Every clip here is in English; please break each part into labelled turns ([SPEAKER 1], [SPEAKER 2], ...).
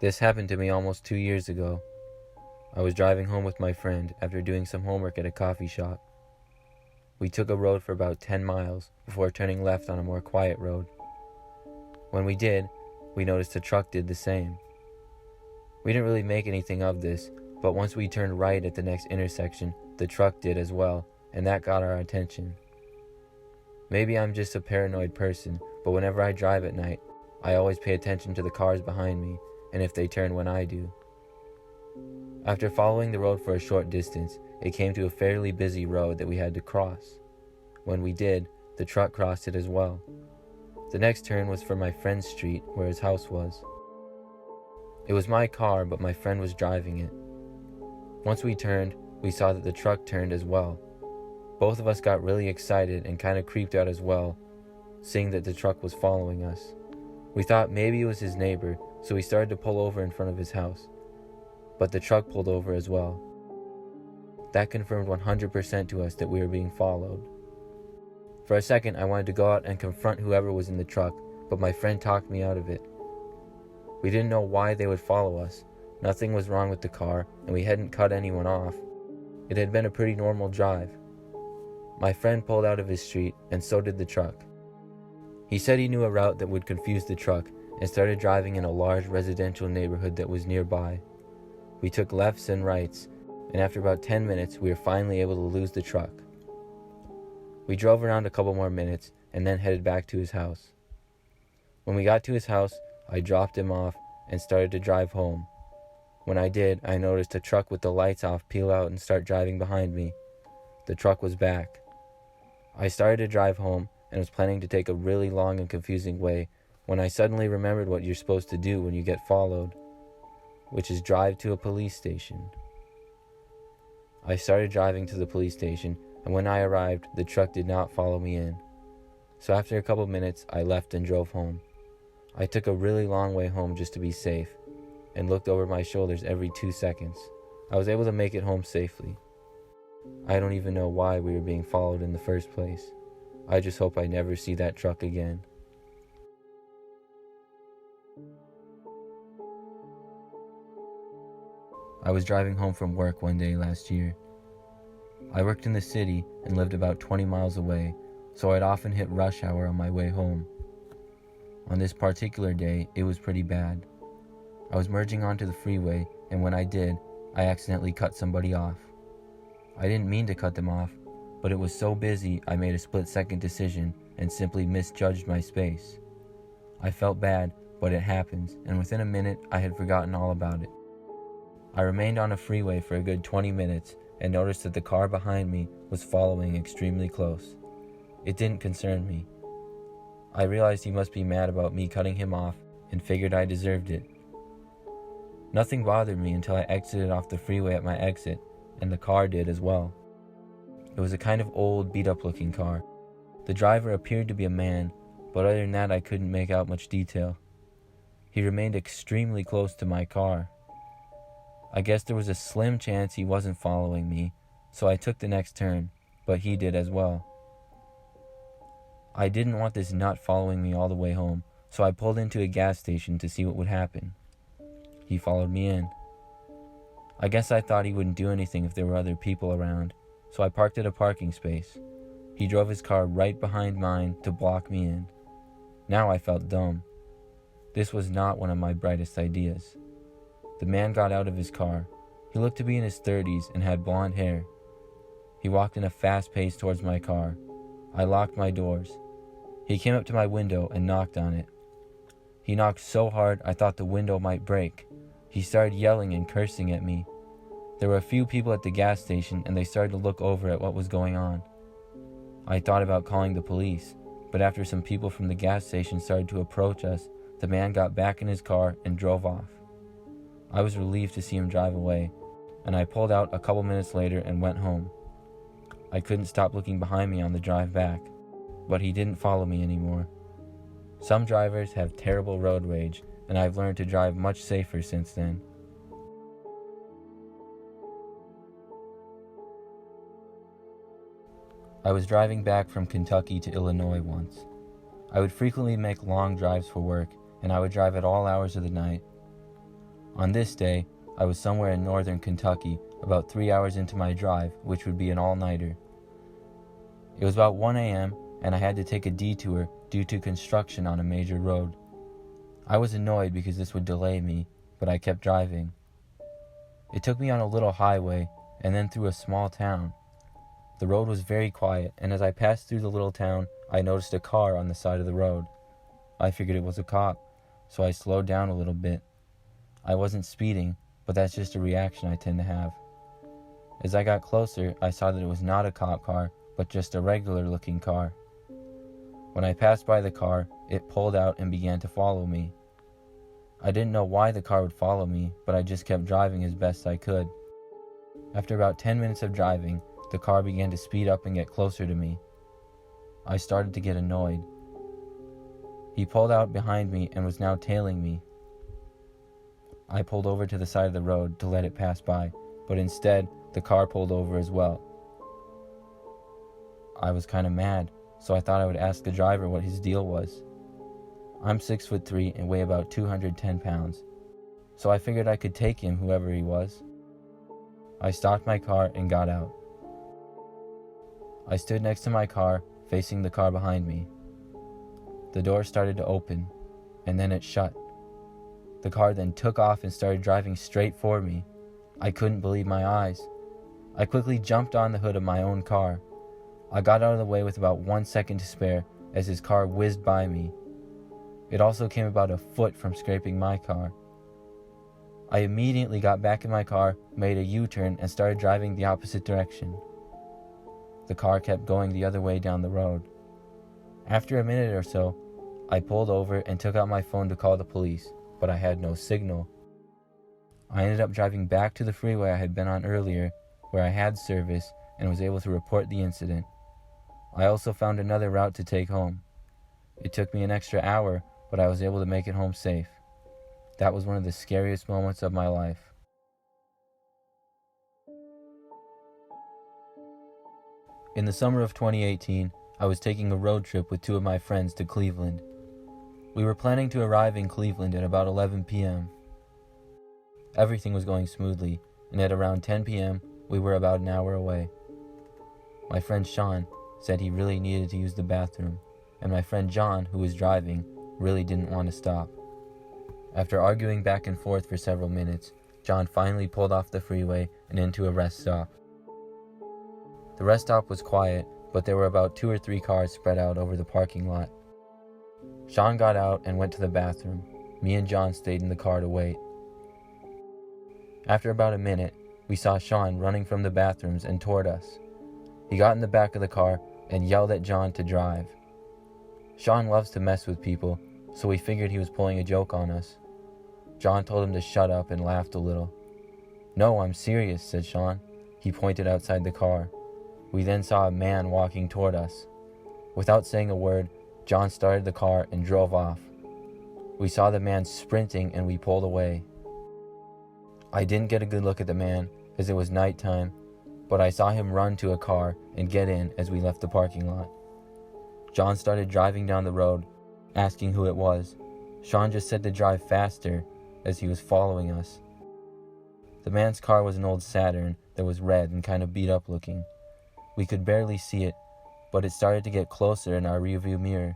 [SPEAKER 1] This happened to me almost 2 years ago. I was driving home with my friend after doing some homework at a coffee shop. We took a road for about 10 miles before turning left on a more quiet road. When we did, we noticed a truck did the same. We didn't really make anything of this, but once we turned right at the next intersection, the truck did as well, and that got our attention. Maybe I'm just a paranoid person, but whenever I drive at night, I always pay attention to the cars behind me, and if they turn when I do. After following the road for a short distance, it came to a fairly busy road that we had to cross. When we did, the truck crossed it as well. The next turn was for my friend's street, where his house was. It was my car, but my friend was driving it. Once we turned, we saw that the truck turned as well. Both of us got really excited and kind of creeped out as well, seeing that the truck was following us. We thought maybe it was his neighbor, so we started to pull over in front of his house. But the truck pulled over as well. That confirmed 100% to us that we were being followed. For a second, I wanted to go out and confront whoever was in the truck, but my friend talked me out of it. We didn't know why they would follow us. Nothing was wrong with the car, and we hadn't cut anyone off. It had been a pretty normal drive. My friend pulled out of his street, and so did the truck. He said he knew a route that would confuse the truck and started driving in a large residential neighborhood that was nearby. We took lefts and rights, and after about 10 minutes, we were finally able to lose the truck. We drove around a couple more minutes and then headed back to his house. When we got to his house, I dropped him off and started to drive home. When I did, I noticed a truck with the lights off peel out and start driving behind me. The truck was back. I started to drive home and was planning to take a really long and confusing way when I suddenly remembered what you're supposed to do when you get followed, which is drive to a police station. I started driving to the police station, and when I arrived, the truck did not follow me in. So after a couple minutes, I left and drove home. I took a really long way home just to be safe, and looked over my shoulders every 2 seconds. I was able to make it home safely. I don't even know why we were being followed in the first place. I just hope I never see that truck again. I was driving home from work one day last year. I worked in the city and lived about 20 miles away, so I'd often hit rush hour on my way home. On this particular day, it was pretty bad. I was merging onto the freeway, and when I did, I accidentally cut somebody off. I didn't mean to cut them off, but it was so busy I made a split-second decision and simply misjudged my space. I felt bad, but it happens, and within a minute I had forgotten all about it. I remained on a freeway for a good 20 minutes and noticed that the car behind me was following extremely close. It didn't concern me. I realized he must be mad about me cutting him off and figured I deserved it. Nothing bothered me until I exited off the freeway at my exit, and the car did as well. It was a kind of old, beat-up looking car. The driver appeared to be a man, but other than that I couldn't make out much detail. He remained extremely close to my car. I guess there was a slim chance he wasn't following me, so I took the next turn, but he did as well. I didn't want this nut following me all the way home, so I pulled into a gas station to see what would happen. He followed me in. I guess I thought he wouldn't do anything if there were other people around, so I parked at a parking space. He drove his car right behind mine to block me in. Now I felt dumb. This was not one of my brightest ideas. The man got out of his car. He looked to be in his 30s and had blonde hair. He walked in a fast pace towards my car. I locked my doors. He came up to my window and knocked on it. He knocked so hard I thought the window might break. He started yelling and cursing at me. There were a few people at the gas station and they started to look over at what was going on. I thought about calling the police, but after some people from the gas station started to approach us, the man got back in his car and drove off. I was relieved to see him drive away, and I pulled out a couple minutes later and went home. I couldn't stop looking behind me on the drive back, but he didn't follow me anymore. Some drivers have terrible road rage, and I've learned to drive much safer since then. I was driving back from Kentucky to Illinois once. I would frequently make long drives for work, and I would drive at all hours of the night. On this day, I was somewhere in northern Kentucky, about 3 hours into my drive, which would be an all-nighter. It was about 1 a.m., and I had to take a detour due to construction on a major road. I was annoyed because this would delay me, but I kept driving. It took me on a little highway, and then through a small town. The road was very quiet, and as I passed through the little town, I noticed a car on the side of the road. I figured it was a cop, so I slowed down a little bit. I wasn't speeding, but that's just a reaction I tend to have. As I got closer, I saw that it was not a cop car, but just a regular-looking car. When I passed by the car, it pulled out and began to follow me. I didn't know why the car would follow me, but I just kept driving as best I could. After about 10 minutes of driving, the car began to speed up and get closer to me. I started to get annoyed. He pulled out behind me and was now tailing me. I pulled over to the side of the road to let it pass by, but instead, the car pulled over as well. I was kind of mad, so I thought I would ask the driver what his deal was. I'm 6'3" and weigh about 210 pounds, so I figured I could take him, whoever he was. I stopped my car and got out. I stood next to my car, facing the car behind me. The door started to open, and then it shut. The car then took off and started driving straight for me. I couldn't believe my eyes. I quickly jumped on the hood of my own car. I got out of the way with about 1 second to spare as his car whizzed by me. It also came about a foot from scraping my car. I immediately got back in my car, made a U-turn, and started driving the opposite direction. The car kept going the other way down the road. After a minute or so, I pulled over and took out my phone to call the police, but I had no signal. I ended up driving back to the freeway I had been on earlier, where I had service and was able to report the incident. I also found another route to take home. It took me an extra hour, but I was able to make it home safe. That was one of the scariest moments of my life. In the summer of 2018, I was taking a road trip with two of my friends to Cleveland. We were planning to arrive in Cleveland at about 11 p.m. Everything was going smoothly, and at around 10 p.m., we were about an hour away. My friend Sean said he really needed to use the bathroom, and my friend John, who was driving, really didn't want to stop. After arguing back and forth for several minutes, John finally pulled off the freeway and into a rest stop. The rest stop was quiet, but there were about 2 or 3 cars spread out over the parking lot. Sean got out and went to the bathroom. Me and John stayed in the car to wait. After about a minute, we saw Sean running from the bathrooms and toward us. He got in the back of the car and yelled at John to drive. Sean loves to mess with people, so we figured he was pulling a joke on us. John told him to shut up and laughed a little. "No, I'm serious," said Sean. He pointed outside the car. We then saw a man walking toward us. Without saying a word, John started the car and drove off. We saw the man sprinting and we pulled away. I didn't get a good look at the man as it was nighttime, but I saw him run to a car and get in as we left the parking lot. John started driving down the road, asking who it was. Sean just said to drive faster as he was following us. The man's car was an old Saturn that was red and kind of beat up looking. We could barely see it, but it started to get closer in our rearview mirror.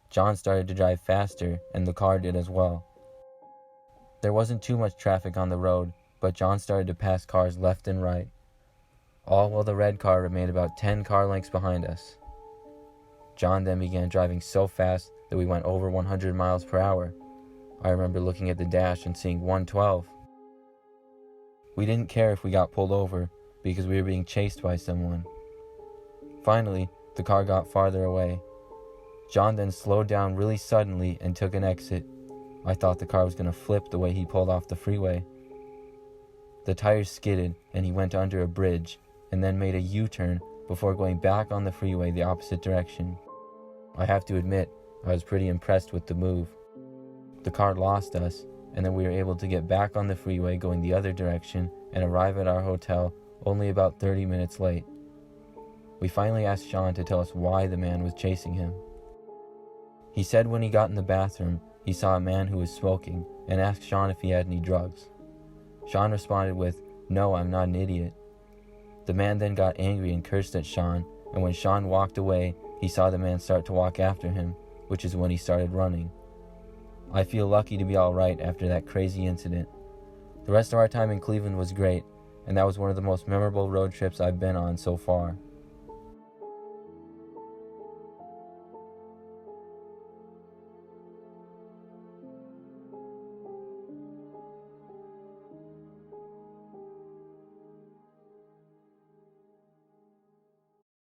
[SPEAKER 1] John started to drive faster, and the car did as well. There wasn't too much traffic on the road, but John started to pass cars left and right, all while the red car remained about 10 car lengths behind us. John then began driving so fast that we went over 100 miles per hour. I remember looking at the dash and seeing 112. We didn't care if we got pulled over, because we were being chased by someone. Finally, the car got farther away. John then slowed down really suddenly and took an exit. I thought the car was going to flip the way he pulled off the freeway. The tires skidded and he went under a bridge and then made a U-turn before going back on the freeway the opposite direction. I have to admit, I was pretty impressed with the move. The car lost us, and then we were able to get back on the freeway going the other direction and arrive at our hotel only about 30 minutes late. We finally asked Sean to tell us why the man was chasing him. He said when he got in the bathroom, he saw a man who was smoking and asked Sean if he had any drugs. Sean responded with, "No, I'm not an idiot." The man then got angry and cursed at Sean, and when Sean walked away, he saw the man start to walk after him, which is when he started running. I feel lucky to be alright after that crazy incident. The rest of our time in Cleveland was great, and that was one of the most memorable road trips I've been on so far.